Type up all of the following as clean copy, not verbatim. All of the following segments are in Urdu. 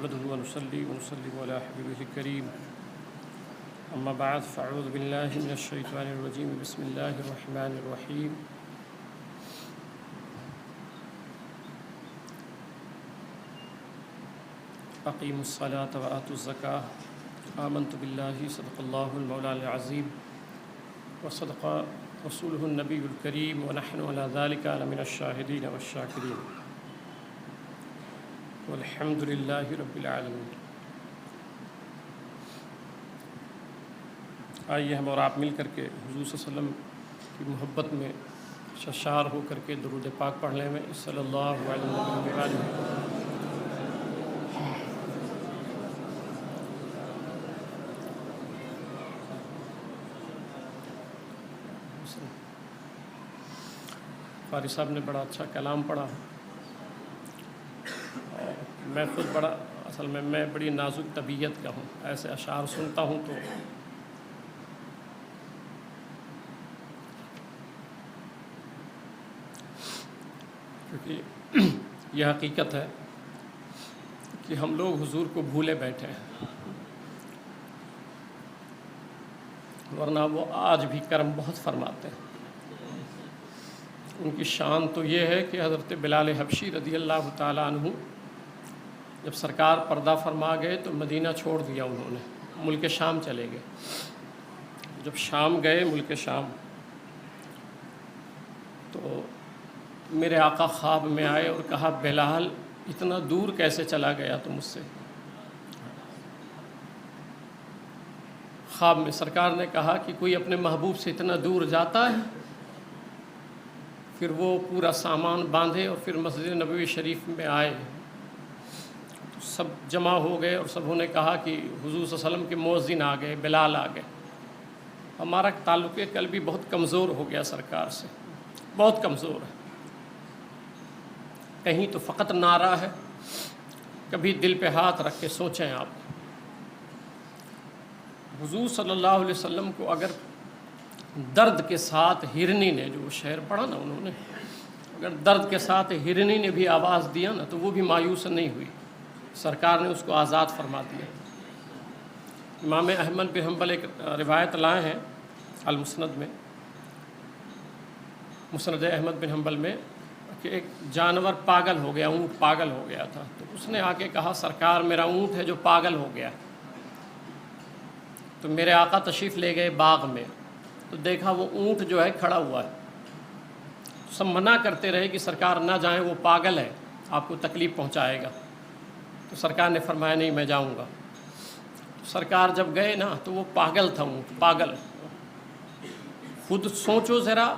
نحمده ونصلي ونسلم على حبيبه الكريم أما بعد فأعوذ بالله من الشيطان الرجيم بسم الله الرحمن الرحيم أقيموا الصلاة وآتوا الزكاة آمنت بالله صدق الله المولى العظيم وصدق رسوله النبي الكريم ونحن على ذلك لمن الشاهدين والشاكرين والحمد لله رب العالمين۔ آئیے ہم اور آپ مل کر کے حضور صلی اللہ علیہ وسلم کی محبت میں شرشار ہو کر کے درود پاک پڑھ لیں میں صلی اللہ علیہ وسلم۔ قاری صاحب نے بڑا اچھا کلام پڑھا، میں خود اصل میں بڑی نازک طبیعت کا ہوں، ایسے اشعار سنتا ہوں تو کیونکہ یہ حقیقت ہے کہ ہم لوگ حضور کو بھولے بیٹھے ہیں، ورنہ وہ آج بھی کرم بہت فرماتے ہیں۔ ان کی شان تو یہ ہے کہ حضرت بلال حبشی رضی اللہ تعالیٰ عنہ جب سرکار پردہ فرما گئے تو مدینہ چھوڑ دیا، انہوں نے ملک شام چلے گئے۔ جب شام گئے ملک شام تو میرے آقا خواب میں آئے اور کہا بلال اتنا دور کیسے چلا گیا تو مجھ سے؟ خواب میں سرکار نے کہا کہ کوئی اپنے محبوب سے اتنا دور جاتا ہے؟ پھر وہ پورا سامان باندھے اور پھر مسجد نبوی شریف میں آئے، سب جمع ہو گئے اور سبوں نے کہا کہ حضور صلی اللہ علیہ وسلم کے مؤذن آ گئے، بلال آ گئے۔ ہمارا تعلق قلبی بہت کمزور ہو گیا سرکار سے، بہت کمزور ہے، کہیں تو فقط نعرہ ہے، کبھی دل پہ ہاتھ رکھ کے سوچیں آپ، حضور صلی اللہ علیہ وسلم کو اگر درد کے ساتھ ہرنی نے، جو شعر پڑھا نا انہوں نے، اگر درد کے ساتھ ہرنی نے بھی آواز دیا نا تو وہ بھی مایوس نہیں ہوئی، سرکار نے اس کو آزاد فرما دیا۔ امام احمد بن حنبل ایک روایت لائے ہیں المسند میں، مسند احمد بن حنبل میں، کہ ایک جانور پاگل ہو گیا، اونٹ پاگل ہو گیا تھا، تو اس نے آ کے کہا سرکار میرا اونٹ ہے جو پاگل ہو گیا۔ تو میرے آقا تشریف لے گئے باغ میں، تو دیکھا وہ اونٹ جو ہے کھڑا ہوا ہے، سب منع کرتے رہے کہ سرکار نہ جائیں، وہ پاگل ہے، آپ کو تکلیف پہنچائے گا۔ تو سرکار نے فرمایا نہیں میں جاؤں گا۔ سرکار جب گئے نا تو وہ پاگل تھا اونٹ، پاگل۔ خود سوچو ذرا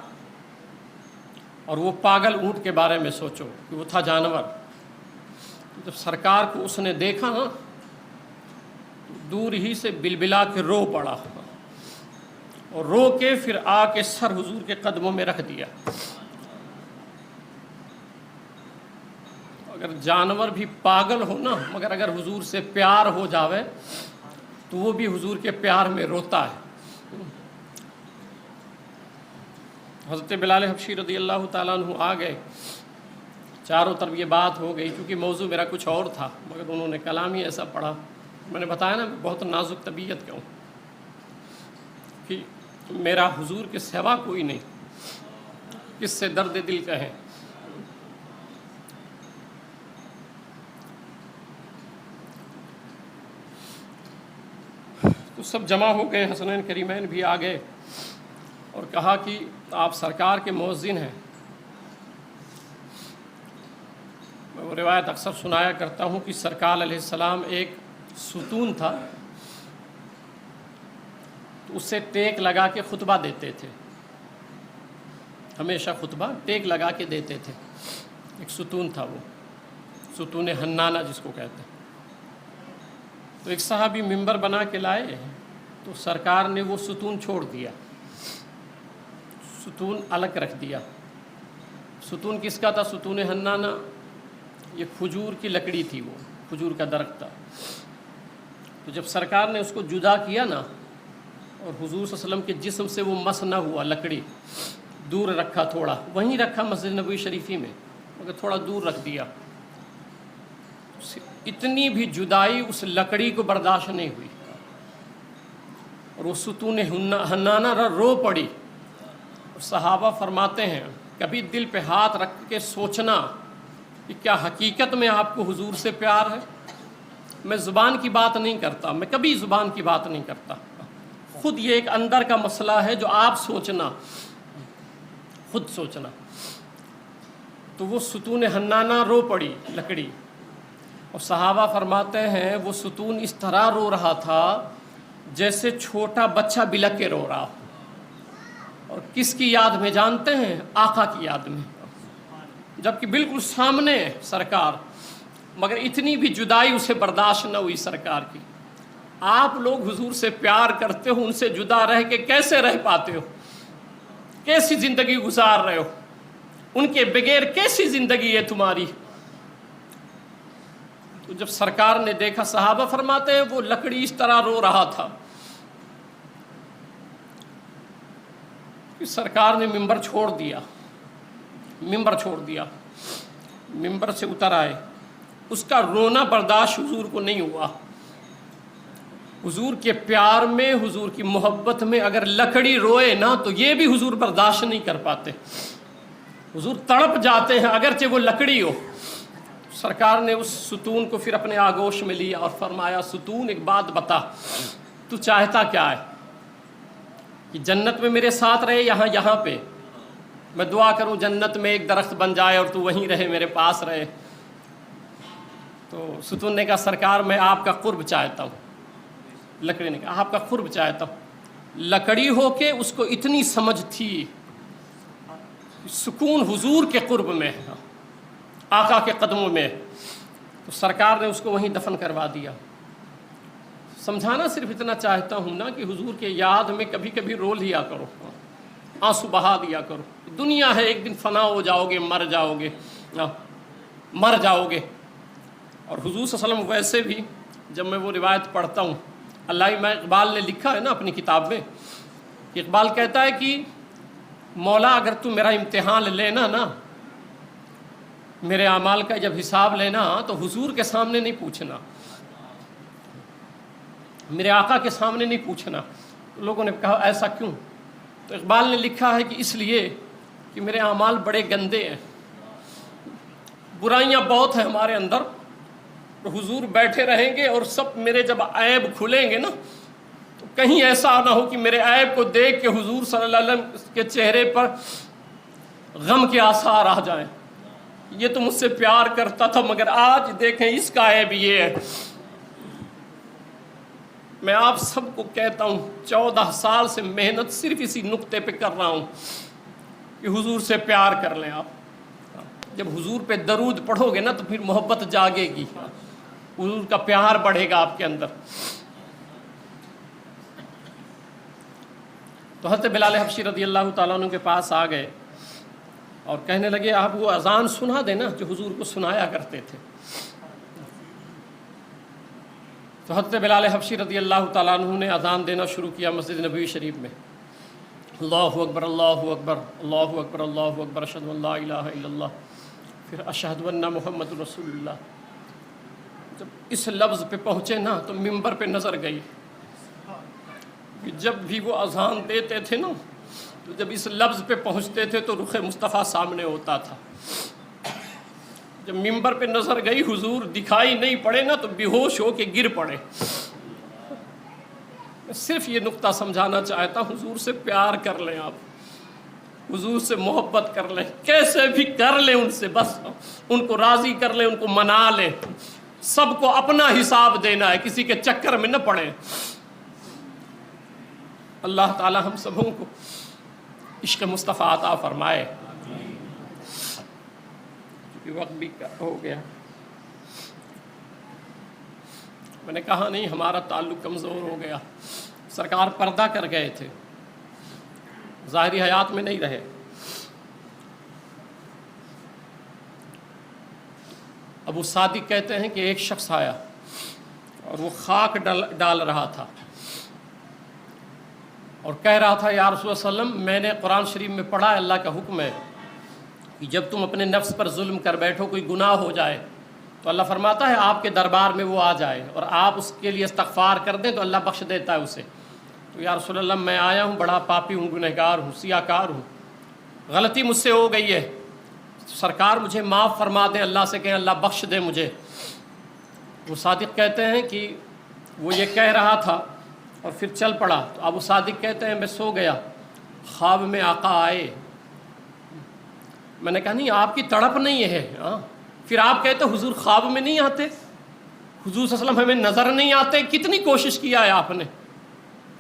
اور وہ پاگل اونٹ کے بارے میں سوچو کہ وہ تھا جانور۔ جب سرکار کو اس نے دیکھا نا دور ہی سے بلبلا کے رو پڑا، اور رو کے پھر آ کے سر حضور کے قدموں میں رکھ دیا۔ اگر جانور بھی پاگل ہو نا، مگر اگر حضور سے پیار ہو جاوے تو وہ بھی حضور کے پیار میں روتا ہے۔ حضرت بلال حبشی رضی اللہ تعالیٰ عنہ آ گئے، چاروں طرف یہ بات ہو گئی، کیونکہ موضوع میرا کچھ اور تھا مگر انہوں نے کلام ہی ایسا پڑھا۔ میں نے بتایا نا میں بہت نازک طبیعت کا ہوں کہ میرا حضور کے سوا کوئی نہیں، کس سے درد دل کہیں۔ تو سب جمع ہو گئے، حسنین کریمین بھی آ گئے اور کہا کہ آپ سرکار کے مؤذن ہیں۔ میں وہ روایت اکثر سنایا کرتا ہوں کہ سرکار علیہ السلام ایک ستون تھا، تو اس سے ٹیک لگا کے خطبہ دیتے تھے، ہمیشہ خطبہ ٹیک لگا کے دیتے تھے۔ ایک ستون تھا، وہ ستون حنانہ جس کو کہتے ہیں۔ تو ایک صحابی ممبر بنا کے لائے تو سرکار نے وہ ستون چھوڑ دیا، ستون الگ رکھ دیا۔ ستون کس کا تھا؟ ستون حنانہ، یہ کھجور کی لکڑی تھی، وہ کھجور کا درخت تھا۔ تو جب سرکار نے اس کو جدا کیا نا اور حضور صلی اللہ علیہ وسلم کے جسم سے وہ مس نہ ہوا، لکڑی دور رکھا، تھوڑا وہیں رکھا مسجد نبوی شریفی میں، مگر تھوڑا دور رکھ دیا۔ اتنی بھی جدائی اس لکڑی کو برداشت نہیں ہوئی اور وہ ستون حنانہ رو پڑی. صحابہ فرماتے ہیں کبھی دل پہ ہاتھ رکھ کے سوچنا کہ کیا حقیقت میں آپ کو حضور سے پیار ہے. میں زبان کی بات نہیں کرتا، میں کبھی زبان کی بات نہیں کرتا، خود یہ ایک اندر کا مسئلہ ہے جو آپ سوچنا، خود سوچنا. تو وہ ستون حنانہ رو پڑی لکڑی، اور صحابہ فرماتے ہیں وہ ستون اس طرح رو رہا تھا جیسے چھوٹا بچہ بلک کے رو رہا. اور کس کی یاد میں جانتے ہیں؟ آقا کی یاد میں، جبکہ بالکل سامنے سرکار، مگر اتنی بھی جدائی اسے برداشت نہ ہوئی سرکار کی. آپ لوگ حضور سے پیار کرتے ہو، ان سے جدا رہ کے کیسے رہ پاتے ہو؟ کیسی زندگی گزار رہے ہو؟ ان کے بغیر کیسی زندگی ہے تمہاری؟ تو جب سرکار نے دیکھا، صحابہ فرماتے ہیں وہ لکڑی اس طرح رو رہا تھا کہ سرکار نے ممبر چھوڑ دیا، ممبر سے اتر آئے. اس کا رونا برداشت حضور کو نہیں ہوا. حضور کے پیار میں، حضور کی محبت میں اگر لکڑی روئے نا تو یہ بھی حضور برداشت نہیں کر پاتے، حضور تڑپ جاتے ہیں اگرچہ وہ لکڑی ہو. سرکار نے اس ستون کو پھر اپنے آغوش میں لیا اور فرمایا ستون ایک بات بتا، تو چاہتا کیا ہے؟ کہ جنت میں میرے ساتھ رہے یہاں پہ؟ میں دعا کروں جنت میں ایک درخت بن جائے اور تو وہیں رہے، میرے پاس رہے. تو ستون نے کہا سرکار میں آپ کا قرب چاہتا ہوں. لکڑی نے کہا آپ کا قرب چاہتا ہوں. لکڑی ہو کے اس کو اتنی سمجھ تھی، سکون حضور کے قرب میں، آقا کے قدموں میں. تو سرکار نے اس کو وہیں دفن کروا دیا. سمجھانا صرف اتنا چاہتا ہوں نا کہ حضور کے یاد میں کبھی کبھی رو لیا کرو، آنسو بہا دیا کرو. دنیا ہے، ایک دن فنا ہو جاؤ گے، مر جاؤ گے. اور حضور صلی اللہ علیہ وسلم ویسے بھی، جب میں وہ روایت پڑھتا ہوں، علامہ اقبال نے لکھا ہے نا اپنی کتاب میں، کہ اقبال کہتا ہے کہ مولا اگر تو میرا امتحان لینا نا، میرے اعمال کا جب حساب لینا تو حضور کے سامنے نہیں پوچھنا، میرے آقا کے سامنے نہیں پوچھنا. لوگوں نے کہا ایسا کیوں؟ تو اقبال نے لکھا ہے کہ اس لیے کہ میرے اعمال بڑے گندے ہیں، برائیاں بہت ہیں ہمارے اندر. حضور بیٹھے رہیں گے اور سب میرے جب عیب کھلیں گے نا، تو کہیں ایسا نہ ہو کہ میرے عیب کو دیکھ کے حضور صلی اللہ علیہ وسلم کے چہرے پر غم کے آثار آ جائیں. یہ تو مجھ سے پیار کرتا تھا مگر آج دیکھیں اس کا عیب یہ ہے. میں آپ سب کو کہتا ہوں 14 سال سے محنت صرف اسی نقطے پہ کر رہا ہوں کہ حضور سے پیار کر لیں. آپ جب حضور پہ درود پڑھو گے نا تو پھر محبت جاگے گی، حضور کا پیار بڑھے گا آپ کے اندر. تو حضرت بلال حبشی رضی اللہ تعالیٰ عنہ کے پاس آ گئے اور کہنے لگے آپ وہ اذان سنا دینا جو حضور کو سنایا کرتے تھے. تو حضرت بلال حبشی رضی اللہ تعالیٰ عنہ نے اذان دینا شروع کیا مسجد نبوی شریف میں. اللہ اکبر اللہ اکبر اللہ اکبر اللہ اکبر اشہد ان لا الہ الا اللہ، پھر اشہد ان محمد رسول اللہ. جب اس لفظ پہ پہنچے نا تو ممبر پہ نظر گئی. جب بھی وہ اذان دیتے تھے نا تو جب اس لفظ پہ پہنچتے تھے تو رخ مصطفیٰ سامنے ہوتا تھا. جب ممبر پہ نظر گئی حضور دکھائی نہیں پڑے نا تو بے ہوش ہو کے گر پڑے. میں صرف یہ نقطہ سمجھانا چاہتا ہوں، حضور سے پیار کر لیں، آپ حضور سے محبت کر لیں، کیسے بھی کر لیں ان سے، بس ان کو راضی کر لیں، ان کو منا لیں. سب کو اپنا حساب دینا ہے، کسی کے چکر میں نہ پڑیں. اللہ تعالی ہم سبوں کو عشق مصطفیٰ عطا فرمائے. وقت بھی ہو گیا، میں نے کہا نہیں ہمارا تعلق کمزور ہو گیا. سرکار پردہ کر گئے تھے، ظاہری حیات میں نہیں رہے. ابو صادق کہتے ہیں کہ ایک شخص آیا اور وہ خاک ڈال رہا تھا اور کہہ رہا تھا یا رسول اللہ صلی اللہ علیہ وسلم میں نے قرآن شریف میں پڑھا ہے اللہ کا حکم ہے کہ جب تم اپنے نفس پر ظلم کر بیٹھو، کوئی گناہ ہو جائے تو اللہ فرماتا ہے آپ کے دربار میں وہ آ جائے اور آپ اس کے لیے استغفار کر دیں تو اللہ بخش دیتا ہے اسے. تو یا رسول اللہ میں آیا ہوں، بڑا پاپی ہوں، گنہگار ہوں، سیاہ کار ہوں، غلطی مجھ سے ہو گئی ہے، سرکار مجھے معاف فرما دیں، اللہ سے کہیں اللہ بخش دے مجھے. وہ صادق کہتے ہیں کہ وہ یہ کہہ رہا تھا اور پھر چل پڑا. تو ابو صادق کہتے ہیں میں سو گیا، خواب میں آقا آئے. میں نے کہا نہیں آپ کی تڑپ نہیں ہے. پھر آپ کہتے حضور خواب میں نہیں آتے، حضور صلی اللہ علیہ وسلم ہمیں نظر نہیں آتے. کتنی کوشش کیا ہے آپ نے،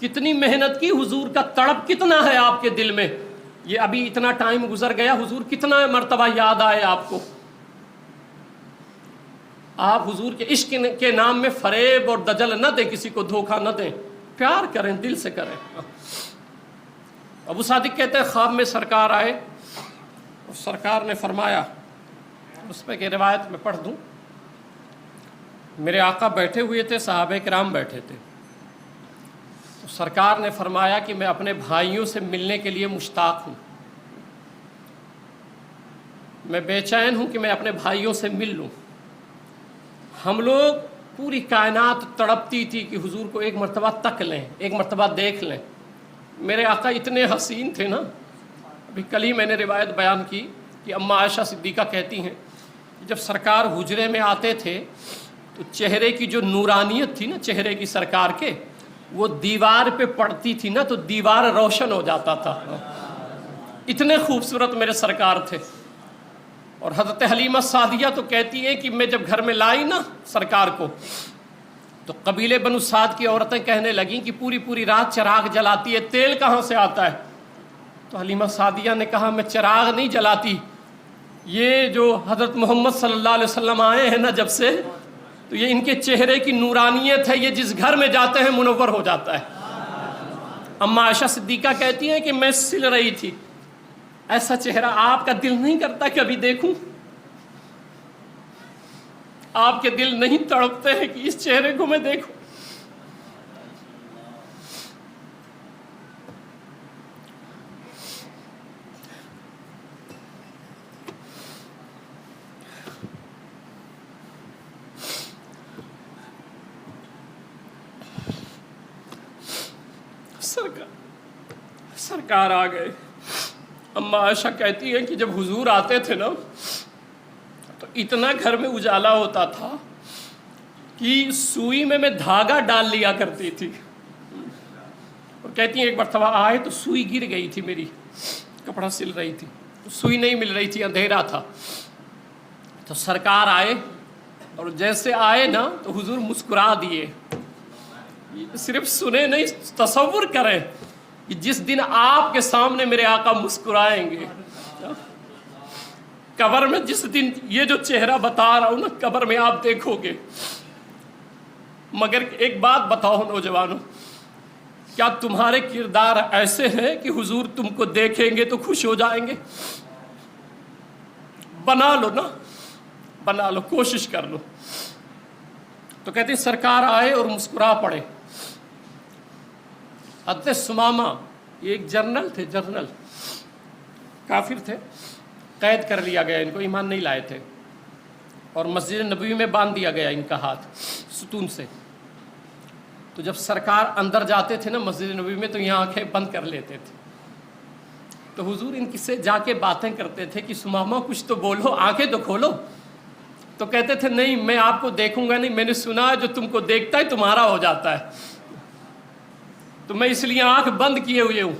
کتنی محنت کی، حضور کا تڑپ کتنا ہے آپ کے دل میں. یہ ابھی اتنا ٹائم گزر گیا، حضور کتنا مرتبہ یاد آئے آپ کو. آپ حضور کے عشق کے نام میں فریب اور دجل نہ دیں، کسی کو دھوکہ نہ دیں، پیار کریں، دل سے کریں. ابو صادق کہتے ہیں خواب میں سرکار آئے اور سرکار نے فرمایا، اس پہ کہ روایت میں پڑھ دوں. میرے آقا بیٹھے ہوئے تھے، صحابہ کرام بیٹھے تھے. تو سرکار نے فرمایا کہ میں اپنے بھائیوں سے ملنے کے لیے مشتاق ہوں، میں بے چین ہوں کہ میں اپنے بھائیوں سے مل لوں. ہم لوگ پوری کائنات تڑپتی تھی کہ حضور کو ایک مرتبہ تک لیں، ایک مرتبہ دیکھ لیں. میرے آقا اتنے حسین تھے نا. ابھی کل ہی میں نے روایت بیان کی کہ اماں عائشہ صدیقہ کہتی ہیں کہ جب سرکار حجرے میں آتے تھے تو چہرے کی جو نورانیت تھی نا چہرے کی سرکار کے، وہ دیوار پہ پڑتی تھی نا تو دیوار روشن ہو جاتا تھا. اتنے خوبصورت میرے سرکار تھے. اور حضرت حلیمہ سعدیہ تو کہتی ہیں کہ میں جب گھر میں لائی نا سرکار کو تو قبیلے بنو سعد کی عورتیں کہنے لگیں کہ پوری پوری رات چراغ جلاتی ہے، تیل کہاں سے آتا ہے؟ تو حلیمہ سعدیہ نے کہا میں چراغ نہیں جلاتی، یہ جو حضرت محمد صلی اللہ علیہ وسلم آئے ہیں نا جب سے، تو یہ ان کے چہرے کی نورانیت ہے، یہ جس گھر میں جاتے ہیں منور ہو جاتا ہے. اماں عائشہ صدیقہ کہتی ہیں کہ میں سل رہی تھی، ایسا چہرہ آپ کا دل نہیں کرتا کبھی دیکھوں؟ آپ کے دل نہیں تڑپتے ہیں کہ اس چہرے کو میں دیکھوں؟ سرکار آ گئے. اماں عائشہ کہتی ہیں کہ جب حضور آتے تھے نا تو اتنا گھر میں اجالا ہوتا تھا کہ سوئی میں دھاگا ڈال لیا کرتی تھی. اور کہتی ہیں ایک مرتبہ آئے تو سوئی گر گئی تھی میری، کپڑا سل رہی تھی، سوئی نہیں مل رہی تھی، اندھیرا تھا. تو سرکار آئے اور جیسے آئے نا تو حضور مسکرا دیے. صرف سنے نہیں، تصور کریں کہ جس دن آپ کے سامنے میرے آقا مسکرائیں گے، قبر میں جس دن یہ جو چہرہ بتا رہا ہوں نا قبر میں آپ دیکھو گے. مگر ایک بات بتاؤ نوجوانوں، کیا تمہارے کردار ایسے ہیں کہ حضور تم کو دیکھیں گے تو خوش ہو جائیں گے؟ بنا لو نا، بنا لو، کوشش کر لو. تو کہتے ہیں سرکار آئے اور مسکرا پڑے. حضرت ثمامہ ایک جنرل تھے، جنرل کافر تھے، قید کر لیا گیا، ان کو ایمان نہیں لائے تھے، اور مسجد نبوی میں باندھ دیا گیا ان کا ہاتھ ستون سے. تو جب سرکار اندر جاتے تھے نا مسجد نبوی میں تو یہاں آنکھیں بند کر لیتے تھے. تو حضور ان سے جا کے باتیں کرتے تھے کہ ثمامہ کچھ تو بولو، آنکھیں تو کھولو. تو کہتے تھے نہیں میں آپ کو دیکھوں گا نہیں، میں نے سنا ہے جو تم کو دیکھتا ہے تمہارا ہو جاتا ہے، تو میں اس لیے آنکھ بند کیے ہوئے ہوں.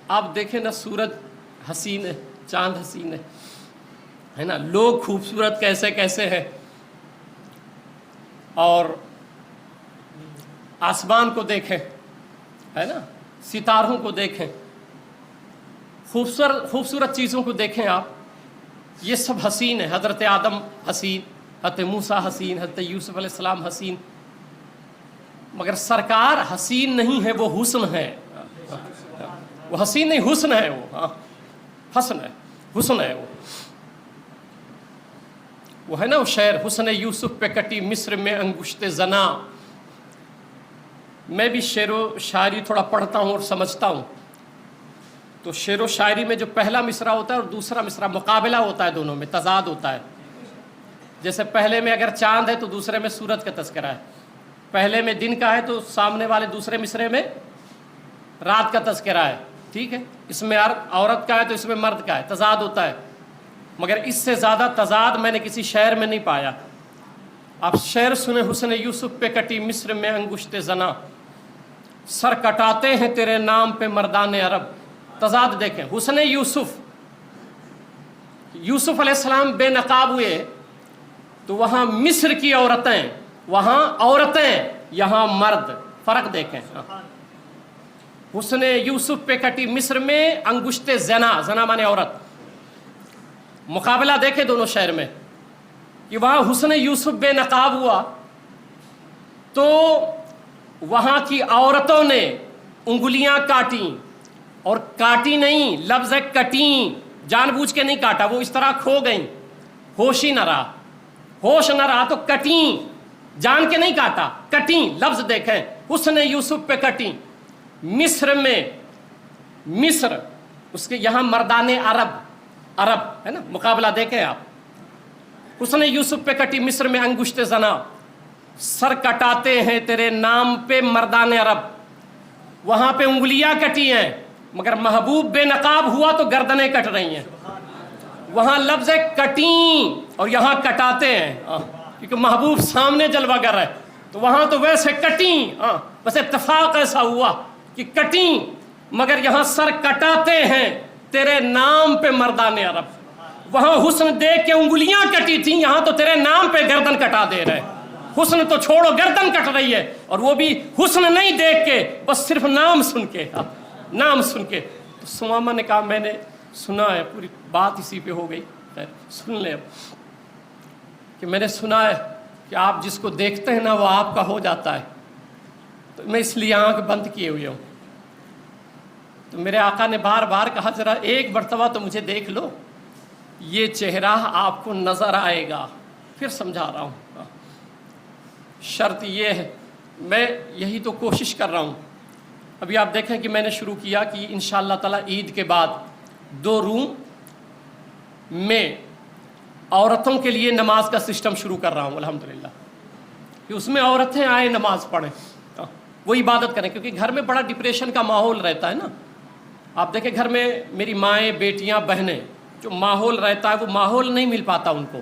آپ دیکھیں نا سورج حسین ہے، چاند حسین ہے نا، لوگ خوبصورت کیسے کیسے ہیں، اور آسمان کو دیکھیں ہے نا، ستاروں کو دیکھیں، خوبصورت چیزوں کو دیکھیں آپ. یہ سب حسین ہے. حضرت آدم حسین، حضرت موسیٰ حسین، حضرت یوسف علیہ السلام حسین. مگر سرکار حسین نہیں ہے، وہ حسن ہے. وہ حسین نہیں، حسن ہے. وہ حسن ہے، حسن ہے. وہ ہے نا وہ شعر، حسن یوسف پہ کٹی مصر میں انگشت زنا. میں بھی شعر و شاعری تھوڑا پڑھتا ہوں اور سمجھتا ہوں. تو شعر و شاعری میں جو پہلا مصرع ہوتا ہے اور دوسرا مصرع مقابلہ ہوتا ہے، دونوں میں تضاد ہوتا ہے. جیسے پہلے میں اگر چاند ہے تو دوسرے میں سورج کا تذکرہ ہے، پہلے میں دن کا ہے تو سامنے والے دوسرے مصرعے میں رات کا تذکرہ ہے. ٹھیک ہے، اس میں عورت کا ہے تو اس میں مرد کا ہے، تضاد ہوتا ہے. مگر اس سے زیادہ تضاد میں نے کسی شعر میں نہیں پایا. آپ شعر سنیں، حسن یوسف پہ کٹی مصر میں انگشت زنا، سر کٹاتے ہیں تیرے نام پہ مردان عرب. تضاد دیکھیں، حسن یوسف، یوسف علیہ السلام بے نقاب ہوئے تو وہاں مصر کی عورتیں، وہاں عورتیں، یہاں مرد. فرق دیکھیں. حسن یوسف پہ کٹی مصر میں انگشت زنا، زنا مانے عورت. مقابلہ دیکھیں دونوں شعر میں کہ وہاں حسن یوسف بے نقاب ہوا تو وہاں کی عورتوں نے انگلیاں کاٹیں، اور کاٹی نہیں، لفظ ہے کٹیں، جان بوجھ کے نہیں کاٹا، وہ اس طرح کھو گئیں، ہوش ہی نہ رہا، ہوش نہ رہا تو کٹیں، جان کے نہیں کاٹا، کٹیں. لفظ دیکھیں، حسن یوسف پہ کٹیں مصر میں، مصر اس کے یہاں مردان عرب، عرب ہے نا. مقابلہ دیکھیں آپ، حسن یوسف پہ کٹی مصر میں انگشت زنا، سر کٹاتے ہیں تیرے نام پہ مردان عرب. وہاں پہ انگلیاں کٹی ہیں مگر محبوب بے نقاب ہوا تو گردنیں کٹ رہی ہیں. وہاں لفظ ہے کٹیں اور یہاں کٹاتے ہیں، کیونکہ محبوب سامنے جلوہ گر ہے. تو وہاں تو ویسے کٹیں، بس اتفاق ایسا ہوا کہ کٹیں، مگر یہاں سر کٹاتے ہیں تیرے نام پہ مردان عرب. وہاں حسن دیکھ کے انگلیاں کٹی تھیں، یہاں تو تیرے نام پہ گردن کٹا دے رہے. حسن تو چھوڑو، گردن کٹ رہی ہے، اور وہ بھی حسن نہیں دیکھ کے، بس صرف نام سن کے، نام سن کے. تو سمامہ نے کہا میں نے سنا ہے، پوری بات اسی پہ ہو گئی. خیر سن لیں اب کہ میں نے سنا ہے کہ آپ جس کو دیکھتے ہیں نا وہ آپ کا ہو جاتا ہے. تو میں اس لیے آنکھ بند کیے ہوئے ہوں. تو میرے آقا نے بار بار کہا ذرا ایک مرتبہ تو مجھے دیکھ لو، یہ چہرہ آپ کو نظر آئے گا. پھر سمجھا رہا ہوں، شرط یہ ہے، میں یہی تو کوشش کر رہا ہوں. ابھی آپ دیکھیں کہ میں نے شروع کیا کہ انشاءاللہ تعالی عید کے بعد 2 روم میں عورتوں کے لیے نماز کا سسٹم شروع کر رہا ہوں الحمدللہ، کہ اس میں عورتیں آئیں نماز پڑھیں، وہ عبادت کریں. کیونکہ گھر میں بڑا ڈپریشن کا ماحول رہتا ہے نا. آپ دیکھیں گھر میں میری مائیں، بیٹیاں، بہنیں، جو ماحول رہتا ہے وہ ماحول نہیں مل پاتا ان کو.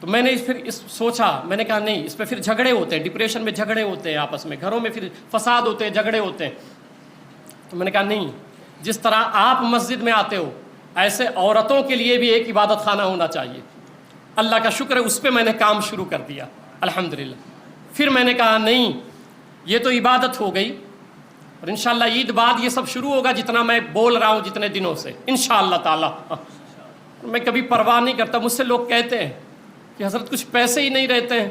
تو میں نے پھر سوچا، میں نے کہا نہیں، اس پہ پھر جھگڑے ہوتے ہیں، ڈپریشن میں جھگڑے ہوتے ہیں آپس میں، گھروں میں پھر فساد ہوتے ہیں، جھگڑے ہوتے ہیں. تو میں نے کہا نہیں، جس طرح آپ مسجد میں آتے ہو ایسے عورتوں کے لیے بھی ایک عبادت خانہ ہونا چاہیے. اللہ کا شکر ہے اس پہ میں نے کام شروع کر دیا الحمدللہ. پھر میں نے کہا نہیں، یہ تو عبادت ہو گئی، اور انشاءاللہ عید بعد یہ سب شروع ہوگا جتنا میں بول رہا ہوں جتنے دنوں سے انشاءاللہ تعالی. میں کبھی پرواہ نہیں کرتا. مجھ سے لوگ کہتے ہیں کہ حضرت کچھ پیسے ہی نہیں رہتے ہیں.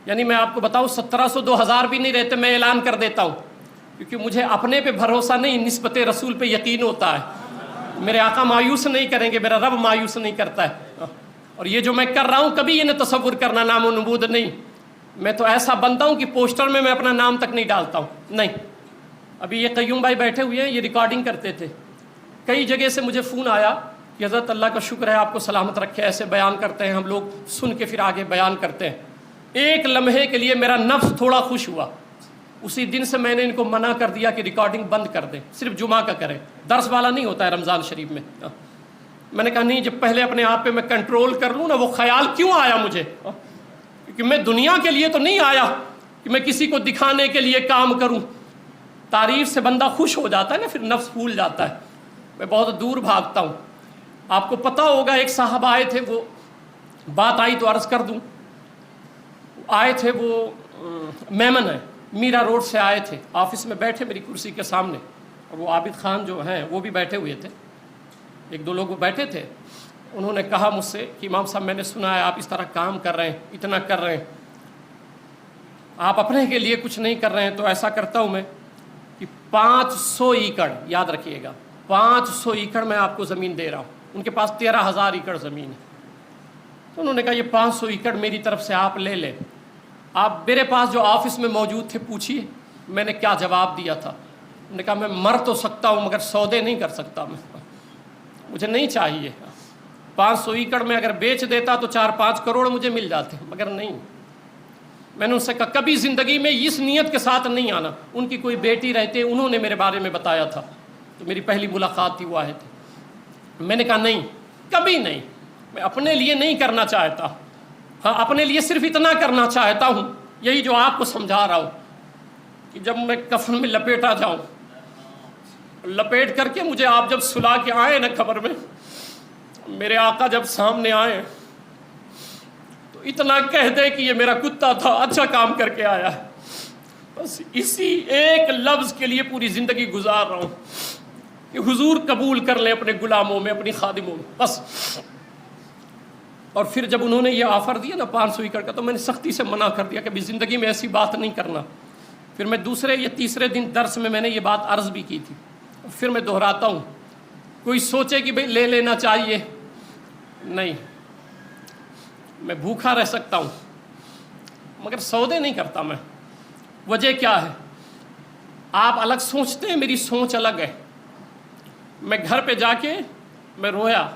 یعنی میں آپ کو بتاؤں 1700 2000 بھی نہیں رہتے، میں اعلان کر دیتا ہوں، کیونکہ مجھے اپنے پہ بھروسہ نہیں، نسبت رسول پہ یقین ہوتا ہے. میرے آقا مایوس نہیں کریں گے، میرا رب مایوس نہیں کرتا ہے. اور یہ جو میں کر رہا ہوں کبھی یہ نہ تصور کرنا نام و نمود نہیں. میں تو ایسا بنتا ہوں کہ پوسٹر میں اپنا نام تک نہیں ڈالتا ہوں. نہیں، ابھی یہ قیوم بھائی بیٹھے ہوئے ہیں، یہ ریکارڈنگ کرتے تھے. کئی جگہ سے مجھے فون آیا کہ حضرت اللہ کا شکر ہے آپ کو سلامت رکھے، ایسے بیان کرتے ہیں ہم لوگ، سن کے پھر آگے بیان کرتے ہیں. ایک لمحے کے لیے میرا نفس تھوڑا خوش ہوا. اسی دن سے میں نے ان کو منع کر دیا کہ ریکارڈنگ بند کر دیں، صرف جمعہ کا کریں، درس والا نہیں ہوتا ہے رمضان شریف میں. میں نے کہا نہیں، جب پہلے اپنے آپ پہ میں کنٹرول کر لوں نا. وہ خیال کیوں آیا مجھے؟ کیونکہ میں دنیا کے لیے تو نہیں آیا کہ میں کسی کو دکھانے کے لیے کام کروں. تعریف سے بندہ خوش ہو جاتا ہے نا، پھر نفس پھول جاتا ہے. میں بہت دور بھاگتا ہوں. آپ کو پتہ ہوگا ایک صاحب آئے تھے، وہ بات آئی تو عرض کر دوں. آئے تھے، وہ میمن ہے، میرا روڈ سے آئے تھے، آفس میں بیٹھے میری کرسی کے سامنے، اور وہ عابد خان جو ہیں وہ بھی بیٹھے ہوئے تھے. 1-2 لوگ بیٹھے تھے. انہوں نے کہا مجھ سے کہ امام صاحب میں نے سنا ہے آپ اس طرح کام کر رہے ہیں، اتنا کر رہے ہیں، آپ اپنے کے لیے کچھ نہیں کر رہے ہیں. تو ایسا کرتا ہوں میں کہ 500 ایکڑ، یاد رکھیے گا 500 ایکڑ میں آپ کو زمین دے رہا ہوں. ان کے پاس 13,000 ایکڑ زمین ہے. تو انہوں نے کہا یہ 500 ایکڑ میری طرف سے آپ لے لیں. آپ میرے پاس جو آفس میں موجود تھے پوچھیے میں نے کیا جواب دیا تھا. نے کہا میں مر تو سکتا ہوں مگر سودے نہیں کر سکتا، میں مجھے نہیں چاہیے، 500 ایکڑ میں اگر بیچ دیتا تو 4-5 کروڑ مجھے مل جاتے، مگر نہیں۔ میں نے ان سے کہا کبھی زندگی میں اس نیت کے ساتھ نہیں آنا۔ ان کی کوئی بیٹی رہتے، انہوں نے میرے بارے میں بتایا تھا، تو میری پہلی ملاقات تھی، وہ آئے تھے۔ میں نے کہا نہیں، کبھی نہیں، میں اپنے لیے نہیں کرنا چاہتا، ہاں اپنے لیے صرف اتنا کرنا چاہتا ہوں، یہی جو آپ کو سمجھا رہا ہوں کہ جب میں کفن میں لپیٹا جاؤں، لپیٹ کر کے مجھے آپ جب سلا کے آئے نا قبر میں، میرے آقا جب سامنے آئے تو اتنا کہہ دے کہ یہ میرا کتا تھا، اچھا کام کر کے آیا ہے، بس اسی ایک لفظ کے لیے پوری زندگی گزار رہا ہوں کہ حضور قبول کر لیں اپنے غلاموں میں، اپنی خادموں میں، بس۔ اور پھر جب انہوں نے یہ آفر دیا نا 500 ایکڑ کا، تو میں نے سختی سے منع کر دیا کہ ابھی زندگی میں ایسی بات نہیں کرنا۔ پھر میں دوسرے یا تیسرے دن درس میں نے یہ بات عرض بھی کی تھی، پھر میں دہراتا ہوں، کوئی سوچے کہ بھئی لے لینا چاہیے، نہیں، میں بھوکا رہ سکتا ہوں مگر سودے نہیں کرتا میں۔ وجہ کیا ہے؟ آپ الگ سوچتے ہیں، میری سوچ الگ ہے۔ میں گھر پہ جا کے میں رویا،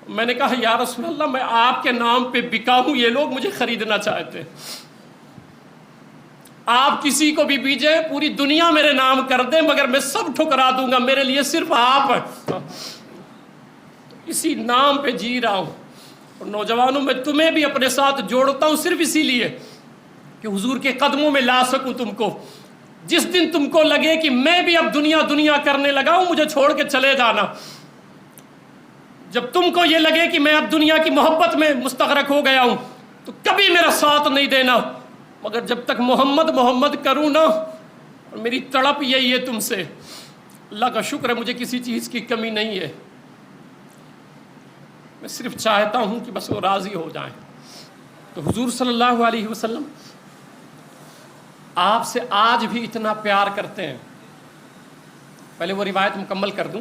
میں نے کہا یا رسول اللہ میں آپ کے نام پہ بکا ہوں، یہ لوگ مجھے خریدنا چاہتے ہیں، آپ کسی کو بھی بیجیں، پوری دنیا میرے نام کر دیں مگر میں سب ٹھکرا دوں گا، میرے لیے صرف آپ ہیں، اسی نام پہ جی رہا ہوں۔ اور نوجوانوں میں تمہیں بھی اپنے ساتھ جوڑتا ہوں صرف اسی لیے کہ حضور کے قدموں میں لا سکوں تم کو۔ جس دن تم کو لگے کہ میں بھی اب دنیا کرنے لگا ہوں، مجھے چھوڑ کے چلے جانا۔ جب تم کو یہ لگے کہ میں اب دنیا کی محبت میں مستغرق ہو گیا ہوں تو کبھی میرا ساتھ نہیں دینا، مگر جب تک محمد کروں نا، اور میری تڑپ یہی ہے تم سے۔ اللہ کا شکر ہے مجھے کسی چیز کی کمی نہیں ہے، میں صرف چاہتا ہوں کہ بس وہ راضی ہو جائیں۔ تو حضور صلی اللہ علیہ وسلم آپ سے آج بھی اتنا پیار کرتے ہیں۔ پہلے وہ روایت مکمل کر دوں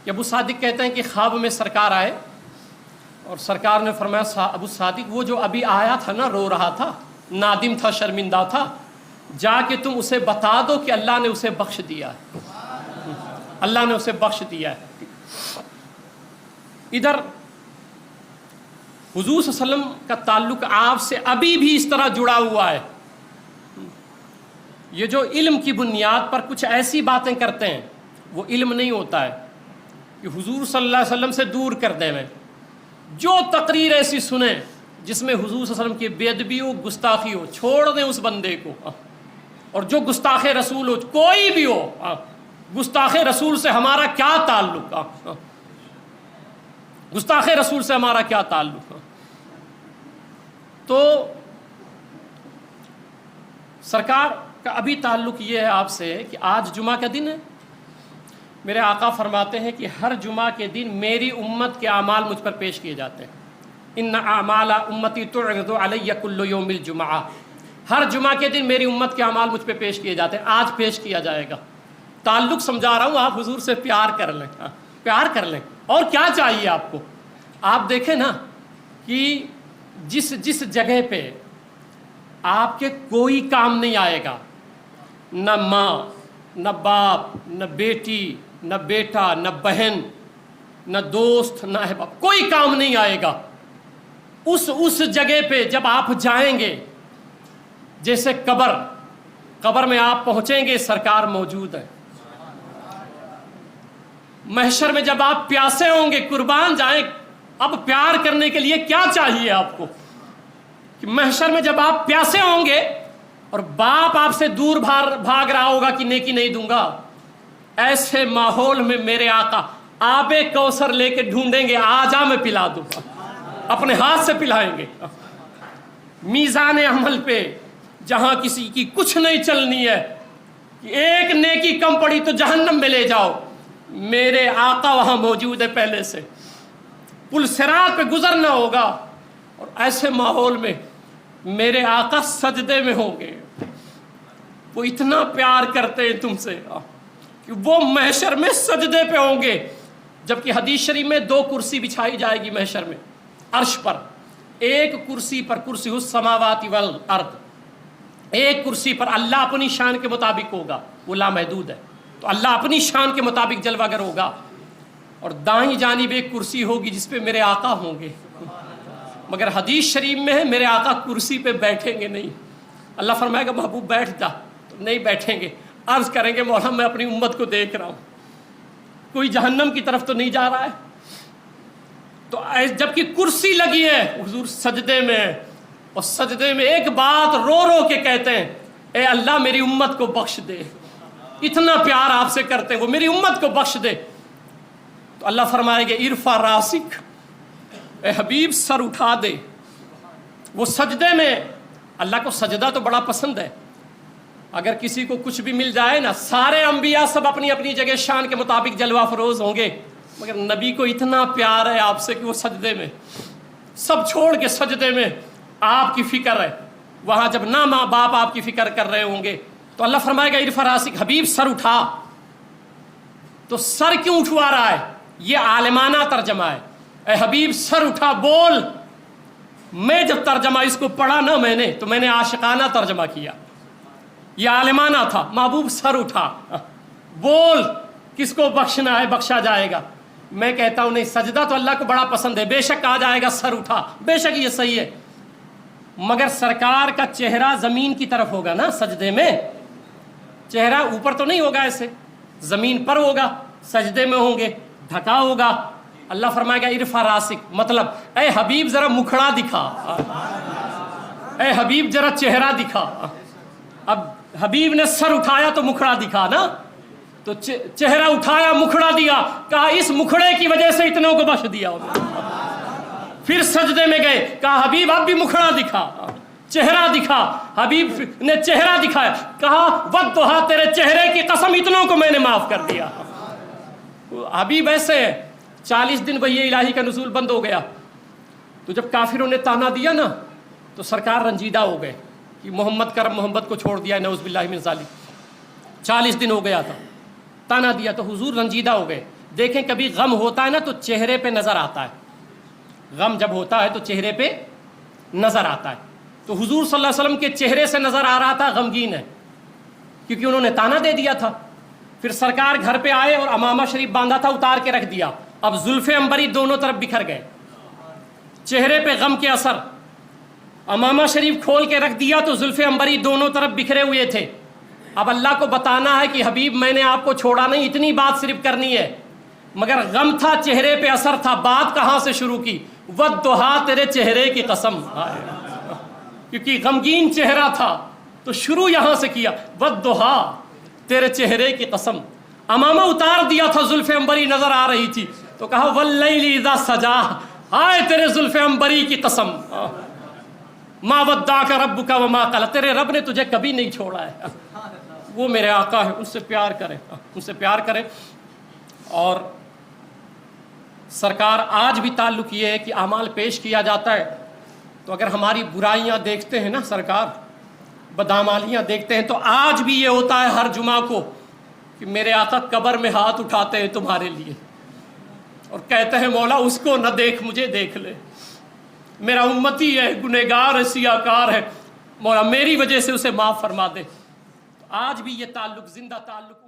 کہ ابو صادق کہتے ہیں کہ خواب میں سرکار آئے اور سرکار نے فرمایا ابو صادق وہ جو ابھی آیا تھا نا، رو رہا تھا، نادم تھا، شرمندہ تھا، جا کے تم اسے بتا دو کہ اللہ نے اسے بخش دیا ہے، اللہ نے اسے بخش دیا ہے۔ ادھر حضور صلی اللہ علیہ وسلم کا تعلق آپ سے ابھی بھی اس طرح جڑا ہوا ہے۔ یہ جو علم کی بنیاد پر کچھ ایسی باتیں کرتے ہیں وہ علم نہیں ہوتا ہے، کہ حضور صلی اللہ علیہ وسلم سے دور کر دیں۔ میں جو تقریر ایسی سنیں جس میں حضور صلی اللہ علیہ وسلم کی بے ادبی ہو، گستاخی ہو، چھوڑ دیں اس بندے کو۔ اور جو گستاخ رسول ہو، کوئی بھی ہو، گستاخ رسول سے ہمارا کیا تعلق، گستاخ رسول سے ہمارا کیا تعلق۔ تو سرکار کا ابھی تعلق یہ ہے آپ سے کہ آج جمعہ کا دن ہے، میرے آقا فرماتے ہیں کہ ہر جمعہ کے دن میری امت کے اعمال مجھ پر پیش کیے جاتے ہیں۔ ان اعمال امتی تعرض علی کل یوم الجمعہ، ہر جمعہ کے دن میری امت کے اعمال مجھ پہ پیش کیے جاتے ہیں، آج پیش کیا جائے گا۔ تعلق سمجھا رہا ہوں، آپ حضور سے پیار کر لیں، پیار کر لیں، اور کیا چاہیے آپ کو۔ آپ دیکھیں نا کہ جس جگہ پہ آپ کے کوئی کام نہیں آئے گا، نہ ماں، نہ باپ، نہ بیٹی، نہ بیٹا، نہ بہن، نہ دوست، نہ احباب، کوئی کام نہیں آئے گا، اس جگہ پہ جب آپ جائیں گے، جیسے قبر میں آپ پہنچیں گے، سرکار موجود ہے۔ محشر میں جب آپ پیاسے ہوں گے، قربان جائیں، اب پیار کرنے کے لیے کیا چاہیے آپ کو، کہ محشر میں جب آپ پیاسے ہوں گے اور باپ آپ سے دور بھاگ رہا ہوگا کہ نیکی نہیں دوں گا، ایسے ماحول میں میرے آقا آب کوثر لے کے ڈھونڈیں گے، آ جا میں پلا دوں گا، اپنے ہاتھ سے پلائیں گے۔ میزان عمل پہ جہاں کسی کی کچھ نہیں چلنی ہے، کہ ایک نیکی کم پڑی تو جہنم میں لے جاؤ، میرے آقا وہاں موجود ہے پہلے سے، پل صراط پہ گزرنا ہوگا، اور ایسے ماحول میں میرے آقا سجدے میں ہوں گے۔ وہ اتنا پیار کرتے ہیں تم سے کہ وہ محشر میں سجدے پہ ہوں گے، جبکہ حدیث شریف میں 2 کرسی بچھائی جائے گی محشر میں عرش پر، ایک کرسی پر کرسی السماوات والارض، ایک کرسی پر اللہ اپنی شان کے مطابق ہوگا، وہ لامحدود ہے. تو اللہ اپنی شان کے مطابق جلوہ گر ہوگا. اور دائیں جانب ایک کرسی ہوگی جس پہ میرے آقا ہوں گے، مگر حدیث شریف میں ہے میرے آقا کرسی پہ بیٹھیں گے نہیں. اللہ فرمائے گا محبوب بیٹھ جا، تو نہیں بیٹھیں گے. عرض کریں گے مولا میں اپنی امت کو دیکھ رہا ہوں، کوئی جہنم کی طرف تو نہیں جا رہا ہے. تو جبکہ کرسی لگی ہے حضور سجدے میں ہے، اور سجدے میں ایک بات رو رو کے کہتے ہیں اے اللہ میری امت کو بخش دے. اتنا پیار آپ سے کرتے ہیں وہ میری امت کو بخش دے. تو اللہ فرمائے گے ارفع راسک، اے حبیب سر اٹھا دے. وہ سجدے میں، اللہ کو سجدہ تو بڑا پسند ہے. اگر کسی کو کچھ بھی مل جائے نا، سارے انبیاء سب اپنی اپنی جگہ شان کے مطابق جلوہ فروز ہوں گے، مگر نبی کو اتنا پیار ہے آپ سے کہ وہ سجدے میں، سب چھوڑ کے سجدے میں آپ کی فکر ہے. وہاں جب نہ ماں باپ آپ کی فکر کر رہے ہوں گے تو اللہ فرمائے گا ارفع راسک، حبیب سر اٹھا. تو سر کیوں اٹھوا رہا ہے؟ یہ عالمانہ ترجمہ ہے. اے حبیب سر اٹھا بول. میں جب ترجمہ اس کو پڑھا نا میں نے، تو میں نے عاشقانہ ترجمہ کیا، یہ عالمانہ تھا. محبوب سر اٹھا بول، کس کو بخشنا ہے بخشا جائے گا. میں کہتا ہوں نہیں، سجدہ تو اللہ کو بڑا پسند ہے، بے شک کہا جائے گا سر اٹھا، بے شک یہ صحیح ہے، مگر سرکار کا چہرہ زمین کی طرف ہوگا نا. سجدے میں چہرہ اوپر تو نہیں ہوگا، ایسے زمین پر ہوگا. سجدے میں ہوں گے، ڈھکا ہوگا. اللہ فرمائے گا ارفع راسک، مطلب اے حبیب ذرا مکھڑا دکھا، اے حبیب ذرا چہرہ دکھا. اب حبیب نے سر اٹھایا تو مکھڑا دکھا نا، تو چہرہ اٹھایا مکھڑا دیا، کہا اس مکھڑے کی وجہ سے اتنوں کو بخش دیا. پھر سجدے میں گئے، کہا حبیب اب بھی مکھڑا دکھا، چہرہ دکھا. حبیب نے چہرہ دکھایا، کہا والضحیٰ تیرے چہرے کی قسم اتنوں کو میں نے معاف کر دیا. حبیب ایسے 40 دن وحی الہی کا نزول بند ہو گیا. تو جب کافروں نے تانا دیا نا تو سرکار رنجیدہ ہو گئے کہ محمد کرم محمد کو چھوڑ دیا، نعوذ باللہ من ذالک. 40 دن ہو گیا تھا، تانا دیا تو حضور رنجیدہ ہو گئے. دیکھیں کبھی غم ہوتا ہے نا تو چہرے پہ نظر آتا ہے، غم جب ہوتا ہے تو چہرے پہ نظر آتا ہے. تو حضور صلی اللہ علیہ وسلم کے چہرے سے نظر آ رہا تھا غمگین ہے، کیونکہ انہوں نے تانا دے دیا تھا. پھر سرکار گھر پہ آئے اور امامہ شریف باندھا تھا اتار کے رکھ دیا. اب زلف عنبری دونوں طرف بکھر گئے، چہرے پہ غم کے اثر. امامہ شریف کھول کے رکھ دیا تو زلف عنبری دونوں طرف بکھرے ہوئے تھے. اب اللہ کو بتانا ہے کہ حبیب میں نے آپ کو چھوڑا نہیں، اتنی بات صرف کرنی ہے. مگر غم تھا، چہرے پہ اثر تھا. بات کہاں سے شروع کی؟ والضحیٰ تیرے چہرے کی قسم، کیونکہ غمگین چہرہ تھا تو شروع یہاں سے کیا، والضحیٰ تیرے چہرے کی قسم. امامہ اتار دیا تھا، زلف عنبری نظر آ رہی تھی تو کہا واللیل اذا سجا، ہائے تیرے زلف عنبری کی قسم، ما ودعک ربک وما قلی، تیرے رب نے تجھے کبھی نہیں چھوڑا ہے. وہ میرے آقا ہے، ان سے پیار کریں، ان سے پیار کریں. اور سرکار آج بھی تعلق یہ ہے کہ اعمال پیش کیا جاتا ہے تو اگر ہماری برائیاں دیکھتے ہیں نا سرکار، بدعمالیاں دیکھتے ہیں، تو آج بھی یہ ہوتا ہے ہر جمعہ کو کہ میرے آقا قبر میں ہاتھ اٹھاتے ہیں تمہارے لیے اور کہتے ہیں مولا اس کو نہ دیکھ، مجھے دیکھ لے، میرا امتی ہے، گنہگار ہے، سیاہکار ہے، مولا میری وجہ سے اسے معاف فرما دے. آج بھی یہ تعلق زندہ تعلق